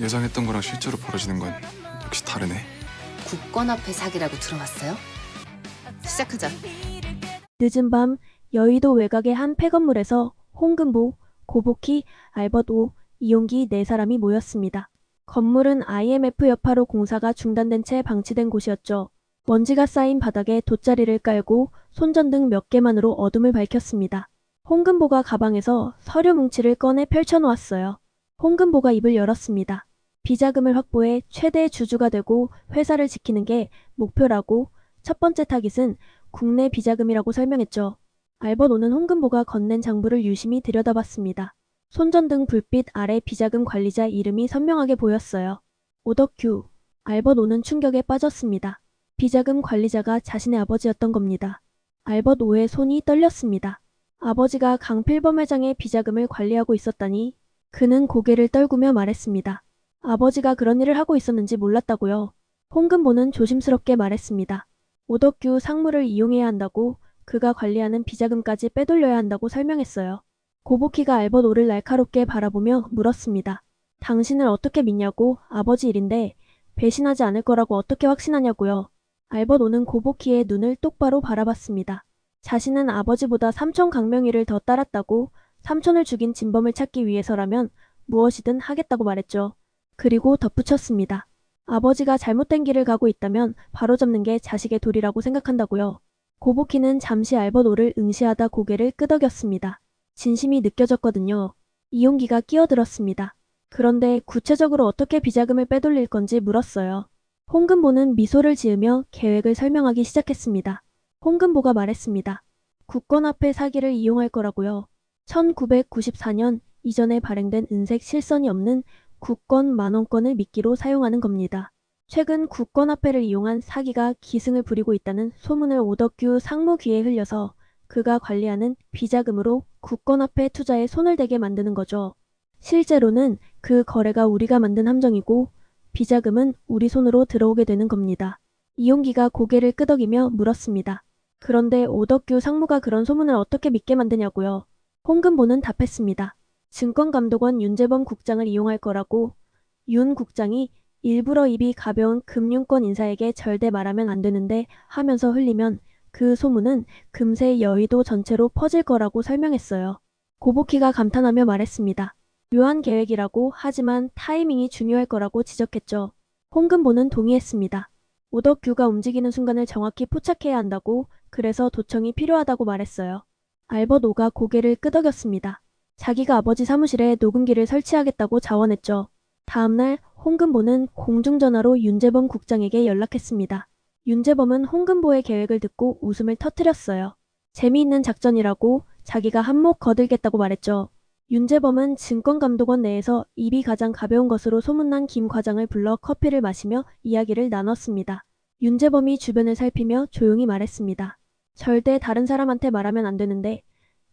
예상했던 거랑 실제로 벌어지는 건 역시 다르네. 국권 앞에 사기라고 들어봤어요? 시작하자. 늦은 밤 여의도 외곽의 한 폐건물에서 홍금보, 고복희, 알벗 오, 이용기 네 사람이 모였습니다. 건물은 IMF 여파로 공사가 중단된 채 방치된 곳이었죠. 먼지가 쌓인 바닥에 돗자리를 깔고 손전등 몇 개만으로 어둠을 밝혔습니다. 홍금보가 가방에서 서류 뭉치를 꺼내 펼쳐놓았어요. 홍금보가 입을 열었습니다. 비자금을 확보해 최대의 주주가 되고 회사를 지키는 게 목표라고 첫 번째 타깃은 국내 비자금이라고 설명했죠. 알벗5는 홍금보가 건넨 장부를 유심히 들여다봤습니다. 손전등 불빛 아래 비자금 관리자 이름이 선명하게 보였어요. 오덕규. 알벗5는 충격에 빠졌습니다. 비자금 관리자가 자신의 아버지였던 겁니다. 알벗5의 손이 떨렸습니다. 아버지가 강필범 회장의 비자금을 관리하고 있었다니. 그는 고개를 떨구며 말했습니다. 아버지가 그런 일을 하고 있었는지 몰랐다고요. 홍금보는 조심스럽게 말했습니다. 오덕규 상무를 이용해야 한다고, 그가 관리하는 비자금까지 빼돌려야 한다고 설명했어요. 고복희가 알벗5를 날카롭게 바라보며 물었습니다. 당신을 어떻게 믿냐고. 아버지 일인데 배신하지 않을 거라고 어떻게 확신하냐고요. 알벗5는 고복희의 눈을 똑바로 바라봤습니다. 자신은 아버지보다 삼촌 강명희를 더 따랐다고, 삼촌을 죽인 진범을 찾기 위해서라면 무엇이든 하겠다고 말했죠. 그리고 덧붙였습니다. 아버지가 잘못된 길을 가고 있다면 바로잡는 게 자식의 도리라고 생각한다고요. 고복희는 잠시 알벗5를 응시하다 고개를 끄덕였습니다. 진심이 느껴졌거든요. 이용기가 끼어들었습니다. 그런데 구체적으로 어떻게 비자금을 빼돌릴 건지 물었어요. 홍금보는 미소를 지으며 계획을 설명하기 시작했습니다. 홍금보가 말했습니다. 국권 앞에 사기를 이용할 거라고요. 1994년 이전에 발행된 은색 실선이 없는 국권 만원권을 미끼로 사용하는 겁니다. 최근 국권화폐를 이용한 사기가 기승을 부리고 있다는 소문을 오덕규 상무 귀에 흘려서 그가 관리하는 비자금으로 국권화폐 투자에 손을 대게 만드는 거죠. 실제로는 그 거래가 우리가 만든 함정이고 비자금은 우리 손으로 들어오게 되는 겁니다. 이용기가 고개를 끄덕이며 물었습니다. 그런데 오덕규 상무가 그런 소문을 어떻게 믿게 만드냐고요. 홍금보는 답했습니다. 증권감독원 윤재범 국장을 이용할 거라고. 윤 국장이 일부러 입이 가벼운 금융권 인사에게 절대 말하면 안 되는데 하면서 흘리면 그 소문은 금세 여의도 전체로 퍼질 거라고 설명했어요. 고복희가 감탄하며 말했습니다. 묘한 계획이라고. 하지만 타이밍이 중요할 거라고 지적했죠. 홍금보는 동의했습니다. 오덕규가 움직이는 순간을 정확히 포착해야 한다고, 그래서 도청이 필요하다고 말했어요. 알벗5가 고개를 끄덕였습니다. 자기가 아버지 사무실에 녹음기를 설치하겠다고 자원했죠. 다음날 홍금보는 공중전화로 윤재범 국장에게 연락했습니다. 윤재범은 홍금보의 계획을 듣고 웃음을 터뜨렸어요. 재미있는 작전이라고, 자기가 한몫 거들겠다고 말했죠. 윤재범은 증권감독원 내에서 입이 가장 가벼운 것으로 소문난 김 과장을 불러 커피를 마시며 이야기를 나눴습니다. 윤재범이 주변을 살피며 조용히 말했습니다. 절대 다른 사람한테 말하면 안 되는데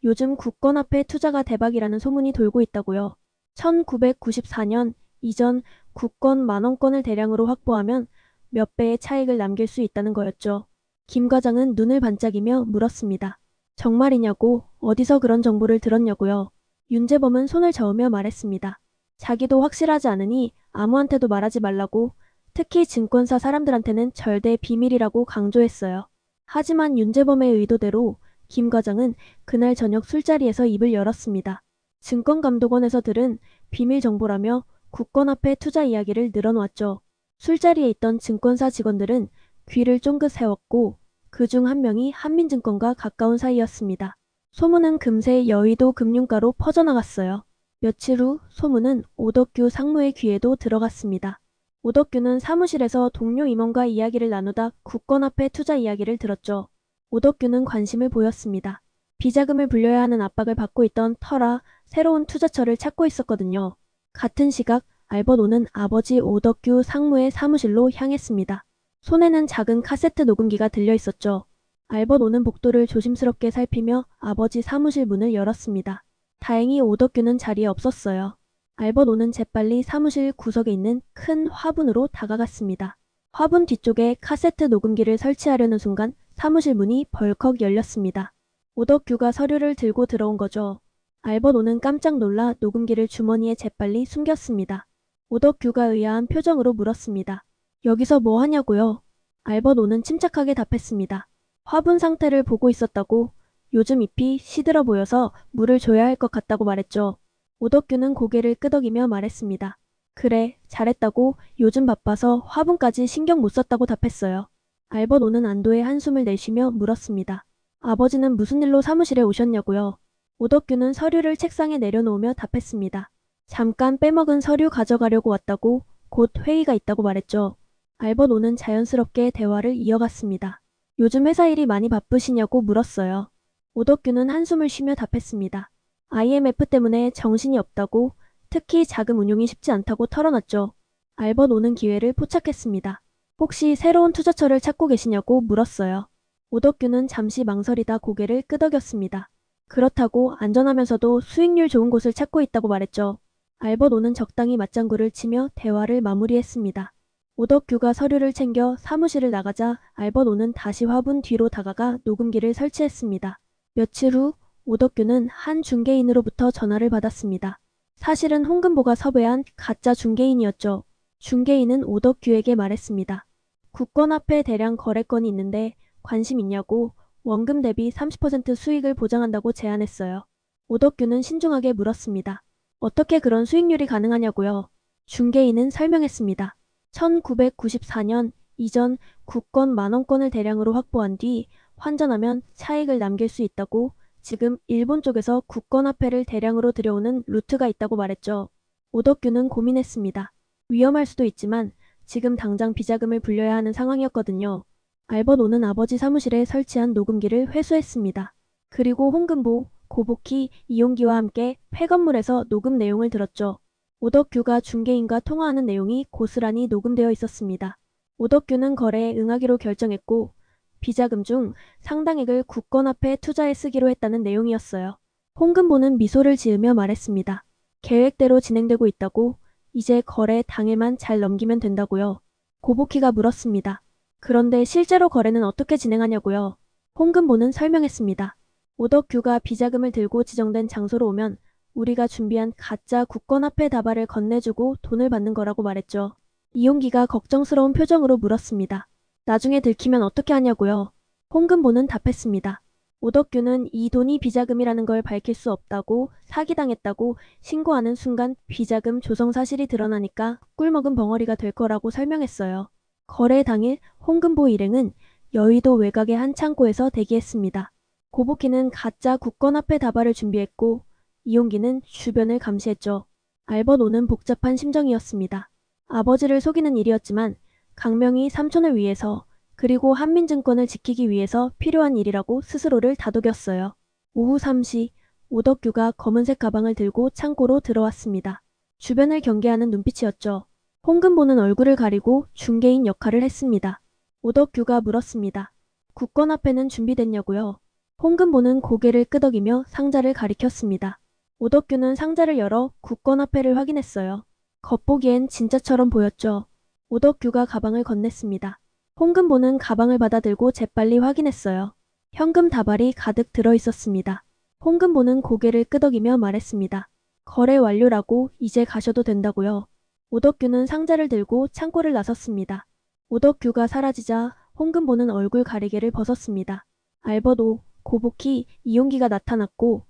요즘 국권화폐 투자가 대박이라는 소문이 돌고 있다고요. 1994년 이전 국권 만원권을 대량으로 확보하면 몇 배의 차익을 남길 수 있다는 거였죠. 김 과장은 눈을 반짝이며 물었습니다. 정말이냐고. 어디서 그런 정보를 들었냐고요. 윤재범은 손을 저으며 말했습니다. 자기도 확실하지 않으니 아무한테도 말하지 말라고, 특히 증권사 사람들한테는 절대 비밀이라고 강조했어요. 하지만 윤재범의 의도대로 김 과장은 그날 저녁 술자리에서 입을 열었습니다. 증권감독원에서 들은 비밀 정보라며 국권화폐 투자 이야기를 늘어놓았죠. 술자리에 있던 증권사 직원들은 귀를 쫑긋 세웠고 그중 한 명이 한민증권과 가까운 사이였습니다. 소문은 금세 여의도 금융가로 퍼져나갔어요. 며칠 후 소문은 오덕규 상무의 귀에도 들어갔습니다. 오덕규는 사무실에서 동료 임원과 이야기를 나누다 국권화폐 투자 이야기를 들었죠. 오덕규는 관심을 보였습니다. 비자금을 불려야 하는 압박을 받고 있던 터라 새로운 투자처를 찾고 있었거든요. 같은 시각 알벗5는 아버지 오덕규 상무의 사무실로 향했습니다. 손에는 작은 카세트 녹음기가 들려 있었죠. 알벗5는 복도를 조심스럽게 살피며 아버지 사무실 문을 열었습니다. 다행히 오덕규는 자리에 없었어요. 알벗5는 재빨리 사무실 구석에 있는 큰 화분으로 다가갔습니다. 화분 뒤쪽에 카세트 녹음기를 설치하려는 순간 사무실 문이 벌컥 열렸습니다. 오덕규가 서류를 들고 들어온 거죠. 알벗5는 깜짝 놀라 녹음기를 주머니에 재빨리 숨겼습니다. 오덕규가 의아한 표정으로 물었습니다. 여기서 뭐 하냐고요? 알버노는 침착하게 답했습니다. 화분 상태를 보고 있었다고. 요즘 잎이 시들어 보여서 물을 줘야 할 것 같다고 말했죠. 오덕규는 고개를 끄덕이며 말했습니다. 그래, 잘했다고. 요즘 바빠서 화분까지 신경 못 썼다고 답했어요. 알버노는 안도의 한숨을 내쉬며 물었습니다. 아버지는 무슨 일로 사무실에 오셨냐고요? 오덕규는 서류를 책상에 내려놓으며 답했습니다. 잠깐 빼먹은 서류 가져가려고 왔다고. 곧 회의가 있다고 말했죠. 알버노는 자연스럽게 대화를 이어갔습니다. 요즘 회사 일이 많이 바쁘시냐고 물었어요. 오덕규는 한숨을 쉬며 답했습니다. IMF 때문에 정신이 없다고, 특히 자금 운용이 쉽지 않다고 털어놨죠. 알버노는 기회를 포착했습니다. 혹시 새로운 투자처를 찾고 계시냐고 물었어요. 오덕규는 잠시 망설이다 고개를 끄덕였습니다. 그렇다고 안전하면서도 수익률 좋은 곳을 찾고 있다고 말했죠. 알버노는 적당히 맞장구를 치며 대화를 마무리했습니다. 오덕규가 서류를 챙겨 사무실을 나가자 알버노는 다시 화분 뒤로 다가가 녹음기를 설치했습니다. 며칠 후 오덕규는 한 중개인으로부터 전화를 받았습니다. 사실은 홍금보가 섭외한 가짜 중개인이었죠. 중개인은 오덕규에게 말했습니다. 국권화폐 대량 거래건이 있는데 관심 있냐고 원금 대비 30% 수익을 보장한다고 제안했어요. 오덕규는 신중하게 물었습니다. 어떻게 그런 수익률이 가능하냐고요? 중개인은 설명했습니다. 1994년 이전 국권 만원권을 대량으로 확보한 뒤 환전하면 차익을 남길 수 있다고. 지금 일본 쪽에서 국권화폐를 대량으로 들여오는 루트가 있다고 말했죠. 오덕규는 고민했습니다. 위험할 수도 있지만 지금 당장 비자금을 불려야 하는 상황이었거든요. 알버노는 아버지 사무실에 설치한 녹음기를 회수했습니다. 그리고 홍금보, 고복희, 이용기와 함께 폐건물에서 녹음 내용을 들었죠. 오덕규가 중개인과 통화하는 내용이 고스란히 녹음되어 있었습니다. 오덕규는 거래에 응하기로 결정했고 비자금 중 상당액을 국권화폐 투자에 쓰기로 했다는 내용이었어요. 홍금보는 미소를 지으며 말했습니다. 계획대로 진행되고 있다고. 이제 거래 당일만 잘 넘기면 된다고요. 고복희가 물었습니다. 그런데 실제로 거래는 어떻게 진행하냐고요. 홍금보는 설명했습니다. 오덕규가 비자금을 들고 지정된 장소로 오면 우리가 준비한 가짜 국권화폐 다발을 건네주고 돈을 받는 거라고 말했죠. 이용기가 걱정스러운 표정으로 물었습니다. 나중에 들키면 어떻게 하냐고요. 홍금보는 답했습니다. 오덕규는 이 돈이 비자금이라는 걸 밝힐 수 없다고, 사기당했다고 신고하는 순간 비자금 조성 사실이 드러나니까 꿀먹은 벙어리가 될 거라고 설명했어요. 거래 당일 홍금보 일행은 여의도 외곽의 한 창고에서 대기했습니다. 고복희는 가짜 국권화폐 다발을 준비했고 이용기는 주변을 감시했죠. 알버노는 복잡한 심정이었습니다. 아버지를 속이는 일이었지만 강명희 삼촌을 위해서 그리고 한민증권을 지키기 위해서 필요한 일이라고 스스로를 다독였어요. 오후 3시 오덕규가 검은색 가방을 들고 창고로 들어왔습니다. 주변을 경계하는 눈빛이었죠. 홍금보는 얼굴을 가리고 중개인 역할을 했습니다. 오덕규가 물었습니다. 국권화폐는 준비됐냐고요? 홍금보는 고개를 끄덕이며 상자를 가리켰습니다. 오덕규는 상자를 열어 국권화폐를 확인했어요. 겉보기엔 진짜처럼 보였죠. 오덕규가 가방을 건넸습니다. 홍금보는 가방을 받아들고 재빨리 확인했어요. 현금 다발이 가득 들어있었습니다. 홍금보는 고개를 끄덕이며 말했습니다. 거래 완료라고. 이제 가셔도 된다고요. 오덕규는 상자를 들고 창고를 나섰습니다. 오덕규가 사라지자 홍금보는 얼굴 가리개를 벗었습니다. 알버도, 고복희, 이용기가 나타났고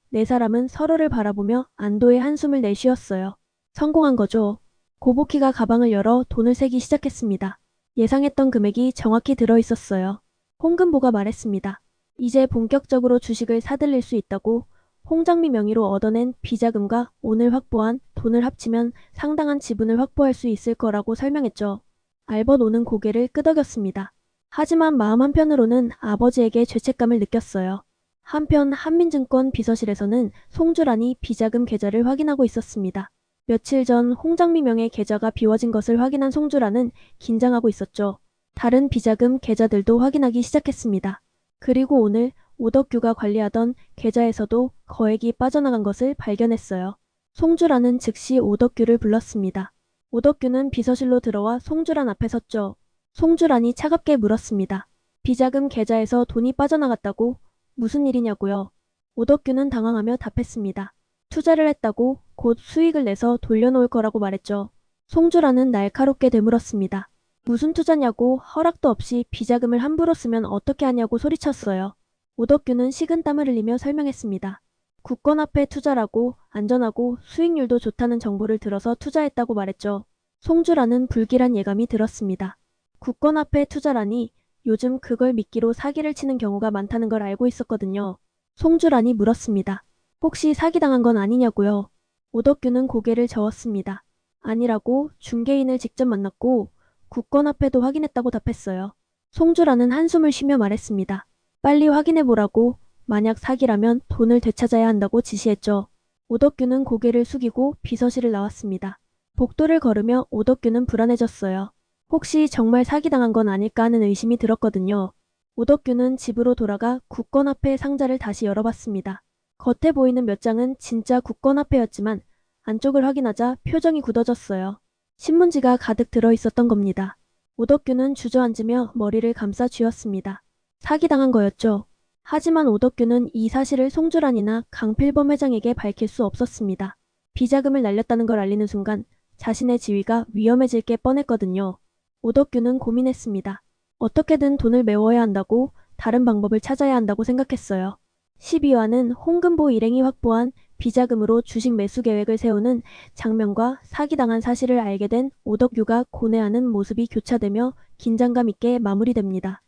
네 사람은 서로를 바라보며 안도의 한숨을 내쉬었어요. 성공한 거죠. 고복희가 가방을 열어 돈을 세기 시작했습니다. 예상했던 금액이 정확히 들어있었어요. 홍금보가 말했습니다. 이제 본격적으로 주식을 사들일 수 있다고. 홍장미 명의로 얻어낸 비자금과 오늘 확보한 돈을 합치면 상당한 지분을 확보할 수 있을 거라고 설명했죠. 알버노는 고개를 끄덕였습니다. 하지만 마음 한편으로는 아버지에게 죄책감을 느꼈어요. 한편 한민증권 비서실에서는 송주란이 비자금 계좌를 확인하고 있었습니다. 며칠 전 홍장미 명의 계좌가 비워진 것을 확인한 송주란은 긴장하고 있었죠. 다른 비자금 계좌들도 확인하기 시작했습니다. 그리고 오늘 오덕규가 관리하던 계좌에서도 거액이 빠져나간 것을 발견했어요. 송주란은 즉시 오덕규를 불렀습니다. 오덕규는 비서실로 들어와 송주란 앞에 섰죠. 송주란이 차갑게 물었습니다. 비자금 계좌에서 돈이 빠져나갔다고? 무슨 일이냐고요? 오덕규는 당황하며 답했습니다. 투자를 했다고 곧 수익을 내서 돌려놓을 거라고 말했죠. 송주라는 날카롭게 되물었습니다. 무슨 투자냐고 허락도 없이 비자금을 함부로 쓰면 어떻게 하냐고 소리쳤어요. 오덕규는 식은땀을 흘리며 설명했습니다. 국권화폐 투자라고 안전하고 수익률도 좋다는 정보를 들어서 투자했다고 말했죠. 송주라는 불길한 예감이 들었습니다. 국권화폐 투자라니 요즘 그걸 미끼로 사기를 치는 경우가 많다는 걸 알고 있었거든요. 송주란이 물었습니다. 혹시 사기당한 건 아니냐고요? 오덕규는 고개를 저었습니다. 아니라고 중개인을 직접 만났고 국권화폐도 확인했다고 답했어요. 송주란은 한숨을 쉬며 말했습니다. 빨리 확인해보라고. 만약 사기라면 돈을 되찾아야 한다고 지시했죠. 오덕규는 고개를 숙이고 비서실을 나왔습니다. 복도를 걸으며 오덕규는 불안해졌어요. 혹시 정말 사기당한 건 아닐까 하는 의심이 들었거든요. 오덕규는 집으로 돌아가 국권화폐 상자를 다시 열어봤습니다. 겉에 보이는 몇 장은 진짜 국권화폐였지만 안쪽을 확인하자 표정이 굳어졌어요. 신문지가 가득 들어있었던 겁니다. 오덕규는 주저앉으며 머리를 감싸 쥐었습니다. 사기당한 거였죠. 하지만 오덕규는 이 사실을 송주란이나 강필범 회장에게 밝힐 수 없었습니다. 비자금을 날렸다는 걸 알리는 순간 자신의 지위가 위험해질 게 뻔했거든요. 오덕규는 고민했습니다. 어떻게든 돈을 메워야 한다고, 다른 방법을 찾아야 한다고 생각했어요. 12화는 홍금보 일행이 확보한 비자금으로 주식 매수 계획을 세우는 장면과 사기당한 사실을 알게 된 오덕규가 고뇌하는 모습이 교차되며 긴장감 있게 마무리됩니다.